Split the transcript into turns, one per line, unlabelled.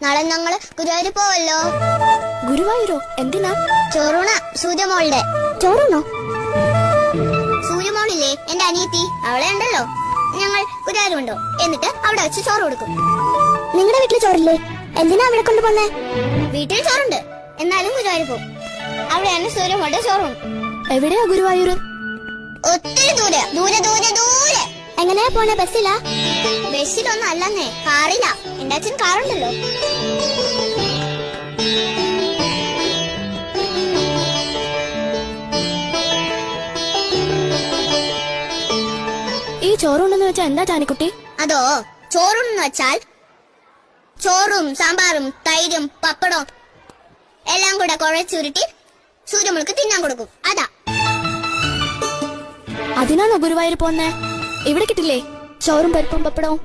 നാളെ ഞങ്ങള് ഗുരുവായൂർ പോവല്ലോ.
ഗുരുവായൂരോ? എന്തിനാ?
ചോറൂണ സൂര്യമോളുടെ.
ചോറുണോ?
സൂര്യമോളില്ലേ എന്റെ അനിയത്തി, അവളെ ഉണ്ടല്ലോ. ഞങ്ങൾ ഗുരുവായൂർ കൊണ്ടോ, എന്നിട്ട് അവിടെ വെച്ച് ചോറ് കൊടുക്കും.
നിങ്ങളുടെ വീട്ടിൽ ചോറില്ലേ? എന്തിനാ അവിടെ കൊണ്ടുപോന്നേ?
വീട്ടിൽ ചോറുണ്ട്, എന്നാലും ഗുരുവായൂർ പോകും. അവിടെയാണ് സൂര്യമോളുടെ ചോറും.
എവിടെയാ ഗുരുവായൂർ?
ഒത്തിരി ദൂരെ ദൂരെ ദൂരെ ദൂരെ.
എങ്ങനെയാ പോണേ? ബസ്സിലാ?
ബസ്സിലൊന്നും അല്ലെന്നേ, കാറില്ല. എന്റെ അച്ഛൻ കാറുണ്ടല്ലോ.
ഈ ചോറുണ്ടെന്ന് വെച്ചാ എന്താ ജാനിക്കുട്ടി?
അതോ, ചോറുണ്ടെന്ന് വെച്ചാൽ ചോറും സാമ്പാറും തൈരും പപ്പടവും എല്ലാം കൂടെ കുഴച്ചുരുട്ടി സൂര്യമോൾക്ക് തിന്നാൻ കൊടുക്കും. അതാ.
അതിനാണോ ഗുരുവായൂർ പോന്നേ? ഇവിടെ കിട്ടില്ലേ ചോറും പരിപ്പും പപ്പടവും?